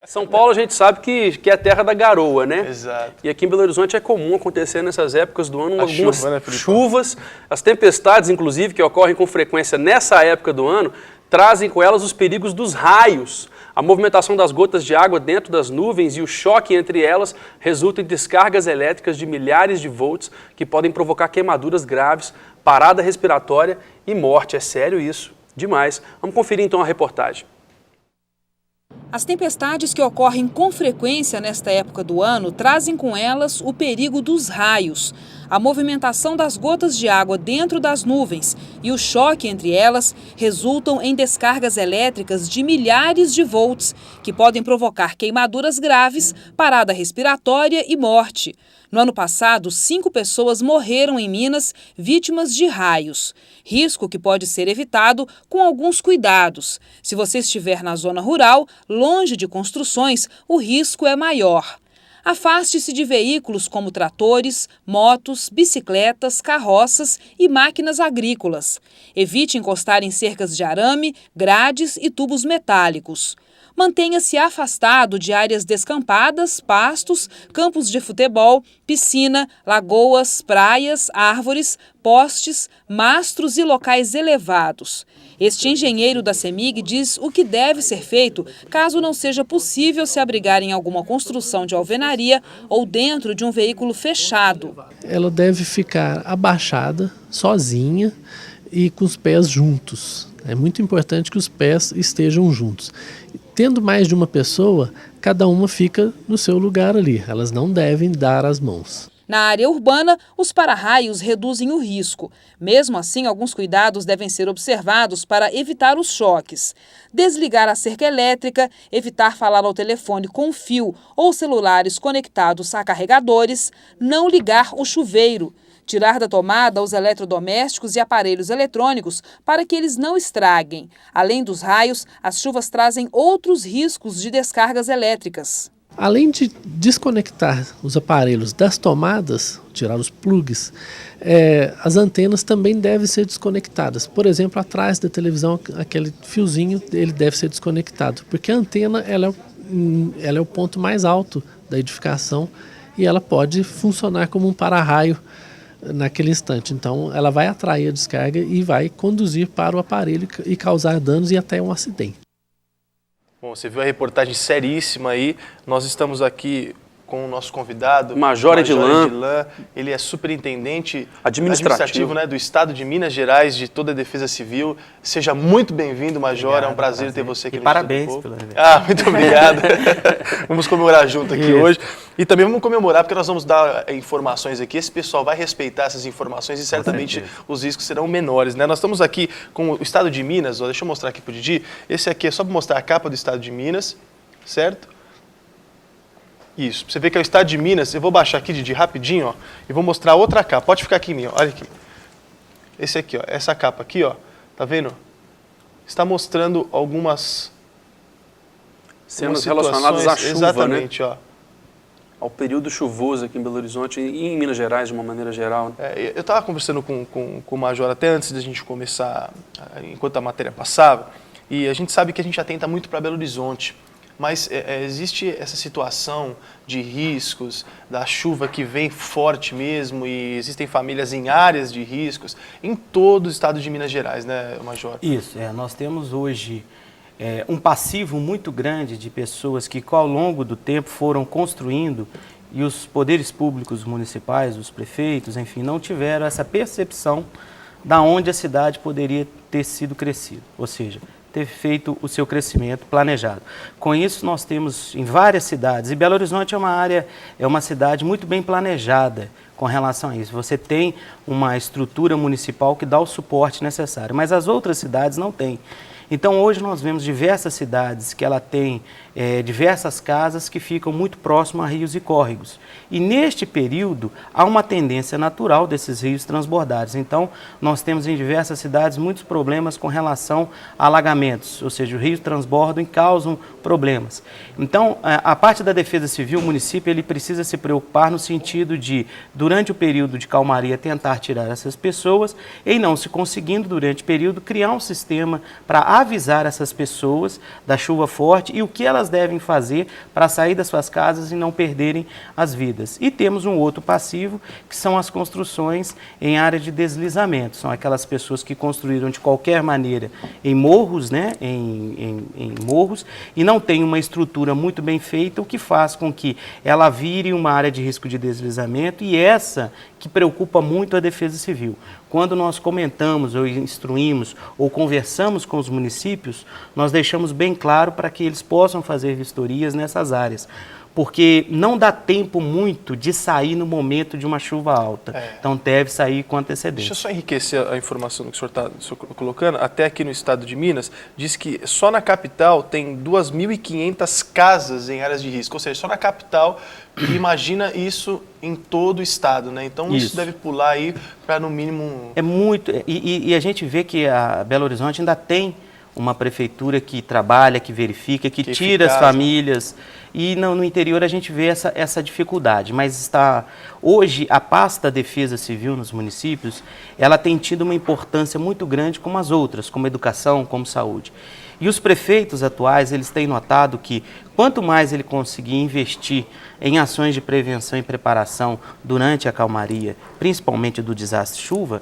São Paulo a gente sabe que é a terra da garoa, né? Exato. E aqui em Belo Horizonte é comum acontecer nessas épocas do ano algumas chuva, né, Felipão? chuvas, as tempestades, inclusive, que ocorrem com frequência nessa época do ano, trazem com elas os perigos dos raios. A movimentação das gotas de água dentro das nuvens e o choque entre elas resulta em descargas elétricas de milhares de volts que podem provocar queimaduras graves, parada respiratória e morte. É sério isso? Demais. Vamos conferir então a reportagem. As tempestades que ocorrem com frequência nesta época do ano trazem com elas o perigo dos raios. A movimentação das gotas de água dentro das nuvens e o choque entre elas resultam em descargas elétricas de milhares de volts, que podem provocar queimaduras graves, parada respiratória e morte. No ano passado, 5 pessoas morreram em Minas vítimas de raios. Risco que pode ser evitado com alguns cuidados. Se você estiver na zona rural, longe de construções, o risco é maior. Afaste-se de veículos como tratores, motos, bicicletas, carroças e máquinas agrícolas. Evite encostar em cercas de arame, grades e tubos metálicos. Mantenha-se afastado de áreas descampadas, pastos, campos de futebol, piscina, lagoas, praias, árvores, postes, mastros e locais elevados. Este engenheiro da CEMIG diz o que deve ser feito caso não seja possível se abrigar em alguma construção de alvenaria ou dentro de um veículo fechado. Ela deve ficar abaixada, sozinha e com os pés juntos. É muito importante que os pés estejam juntos. Tendo mais de uma pessoa, cada uma fica no seu lugar ali. Elas não devem dar as mãos. Na área urbana, os para-raios reduzem o risco. Mesmo assim, alguns cuidados devem ser observados para evitar os choques. Desligar a cerca elétrica, evitar falar ao telefone com fio ou celulares conectados a carregadores, não ligar o chuveiro. Tirar da tomada os eletrodomésticos e aparelhos eletrônicos para que eles não estraguem. Além dos raios, as chuvas trazem outros riscos de descargas elétricas. Além de desconectar os aparelhos das tomadas, tirar os plugs, as antenas também devem ser desconectadas. Por exemplo, atrás da televisão, aquele fiozinho, ele deve ser desconectado, porque a antena ela é o ponto mais alto da edificação e ela pode funcionar como um para-raio naquele instante. Então, ela vai atrair a descarga e vai conduzir para o aparelho e causar danos e até um acidente. Bom, você viu a reportagem seríssima aí. Nós estamos aqui com o nosso convidado, Major Edilan. Ele é superintendente administrativo, né, do Estado de Minas Gerais, de toda a Defesa Civil. Seja muito bem-vindo, Major. Obrigado, é um prazer ter você aqui no parabéns Instituto pelo evento. Muito obrigado. Vamos comemorar junto aqui hoje. E também vamos comemorar porque nós vamos dar informações aqui. Esse pessoal vai respeitar essas informações e certamente os riscos serão menores, né? Nós estamos aqui com o Estado de Minas. Deixa eu mostrar aqui para o Didi. Esse aqui é só para mostrar a capa do Estado de Minas, certo? Isso, você vê que é o Estado de Minas. Eu vou baixar aqui, Didi, rapidinho, ó, e vou mostrar outra capa. Pode ficar aqui em mim, ó. Olha aqui. Esse aqui, ó, essa capa aqui, ó, tá vendo? Está mostrando algumas cenas relacionadas à chuva, exatamente, né? Ó. Ao período chuvoso aqui em Belo Horizonte e em Minas Gerais de uma maneira geral. Né? Eu estava conversando com o Major até antes da gente começar, enquanto a matéria passava, e a gente sabe que a gente atenta muito para Belo Horizonte. Mas existe essa situação de riscos, da chuva que vem forte mesmo, e existem famílias em áreas de riscos em todo o estado de Minas Gerais, né, Major? Isso, nós temos hoje um passivo muito grande de pessoas que ao longo do tempo foram construindo e os poderes públicos municipais, os prefeitos, enfim, não tiveram essa percepção da onde a cidade poderia ter sido crescida, ou seja, ter feito o seu crescimento planejado. Com isso, nós temos em várias cidades, e Belo Horizonte é uma cidade muito bem planejada com relação a isso. Você tem uma estrutura municipal que dá o suporte necessário, mas as outras cidades não têm. Então, hoje nós vemos diversas cidades que ela tem diversas casas que ficam muito próximo a rios e córregos. E neste período, há uma tendência natural desses rios transbordarem. Então, nós temos em diversas cidades muitos problemas com relação a alagamentos, ou seja, os rios transbordam e causam problemas. Então, a parte da Defesa Civil, o município ele precisa se preocupar no sentido de, durante o período de calmaria, tentar tirar essas pessoas e, não se conseguindo, durante o período, criar um sistema para avisar essas pessoas da chuva forte e o que elas devem fazer para sair das suas casas e não perderem as vidas. E temos um outro passivo, que são as construções em área de deslizamento. São aquelas pessoas que construíram de qualquer maneira em morros, né, em morros, e não tem uma estrutura muito bem feita, o que faz com que ela vire uma área de risco de deslizamento, e essa que preocupa muito a Defesa Civil. Quando nós comentamos ou instruímos ou conversamos com os municípios, nós deixamos bem claro para que eles possam fazer vistorias nessas áreas, porque não dá tempo muito de sair no momento de uma chuva alta. Então deve sair com antecedência. Deixa eu só enriquecer a informação que o senhor está colocando. Até aqui no estado de Minas, diz que só na capital tem 2.500 casas em áreas de risco. Ou seja, só na capital, imagina isso em todo o estado, né? Então isso deve pular aí para no mínimo... É muito, e a gente vê que a Belo Horizonte ainda tem uma prefeitura que trabalha, que verifica, que tira as famílias. E no interior a gente vê essa dificuldade, mas hoje a pasta Defesa Civil nos municípios, ela tem tido uma importância muito grande como as outras, como educação, como saúde. E os prefeitos atuais, eles têm notado que quanto mais ele conseguir investir em ações de prevenção e preparação durante a calmaria, principalmente do desastre de chuva,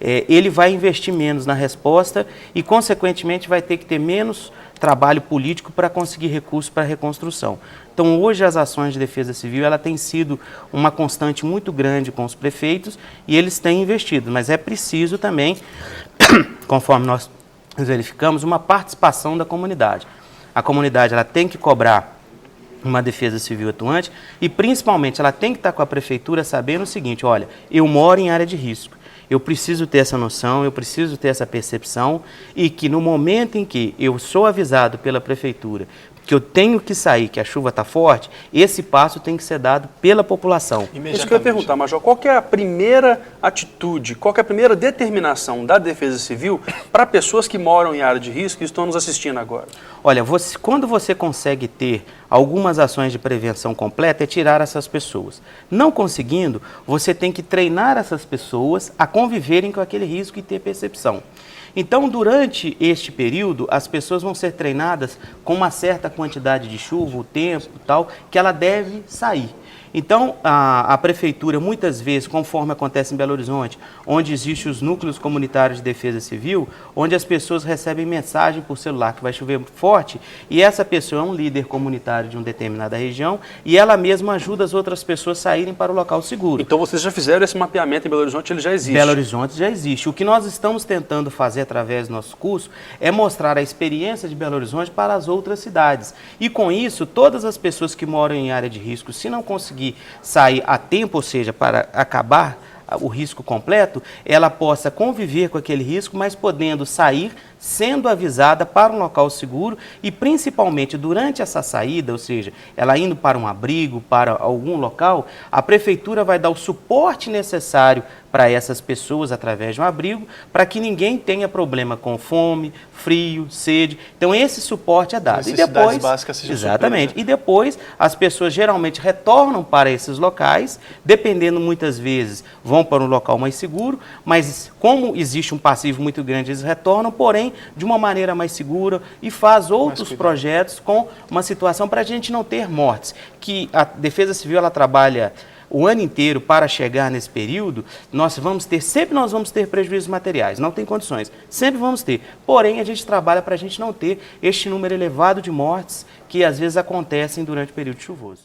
ele vai investir menos na resposta e, consequentemente, vai ter que ter menos trabalho político para conseguir recursos para a reconstrução. Então, hoje, as ações de defesa civil ela tem sido uma constante muito grande com os prefeitos e eles têm investido, mas é preciso também, conforme nós verificamos, uma participação da comunidade. A comunidade ela tem que cobrar uma defesa civil atuante e, principalmente, ela tem que estar com a prefeitura sabendo o seguinte: olha, eu moro em área de risco. Eu preciso ter essa noção, eu preciso ter essa percepção e que no momento em que eu sou avisado pela prefeitura que eu tenho que sair, que a chuva está forte, esse passo tem que ser dado pela população. Isso que eu ia perguntar, Major, qual que é a primeira atitude, qual que é a primeira determinação da Defesa Civil para pessoas que moram em área de risco e estão nos assistindo agora? Olha, quando você consegue ter algumas ações de prevenção completa, é tirar essas pessoas. Não conseguindo, você tem que treinar essas pessoas a conviverem com aquele risco e ter percepção. Então, durante este período, as pessoas vão ser treinadas com uma certa quantidade de chuva, o tempo e tal, que ela deve sair. Então, a prefeitura, muitas vezes, conforme acontece em Belo Horizonte, onde existem os núcleos comunitários de defesa civil, onde as pessoas recebem mensagem por celular que vai chover forte, e essa pessoa é um líder comunitário de uma determinada região, e ela mesma ajuda as outras pessoas a saírem para o local seguro. Então, vocês já fizeram esse mapeamento em Belo Horizonte, ele já existe? Belo Horizonte já existe. O que nós estamos tentando fazer através do nosso curso é mostrar a experiência de Belo Horizonte para as outras cidades. E com isso, todas as pessoas que moram em área de risco, se não conseguir sair a tempo, ou seja, para acabar o risco completo, ela possa conviver com aquele risco, mas podendo sair, sendo avisada para um local seguro e principalmente durante essa saída, ou seja, ela indo para um abrigo, para algum local, a prefeitura vai dar o suporte necessário para essas pessoas através de um abrigo, para que ninguém tenha problema com fome, frio, sede. Então esse suporte é dado. E depois, básicas sejam exatamente. supridas, né? E depois as pessoas geralmente retornam para esses locais, dependendo muitas vezes vão para um local mais seguro, mas como existe um passivo muito grande, eles retornam, porém de uma maneira mais segura e faz outros projetos com uma situação para a gente não ter mortes. Que a Defesa Civil ela trabalha o ano inteiro para chegar nesse período, sempre nós vamos ter prejuízos materiais, não tem condições, sempre vamos ter. Porém, a gente trabalha para a gente não ter este número elevado de mortes que às vezes acontecem durante o período chuvoso.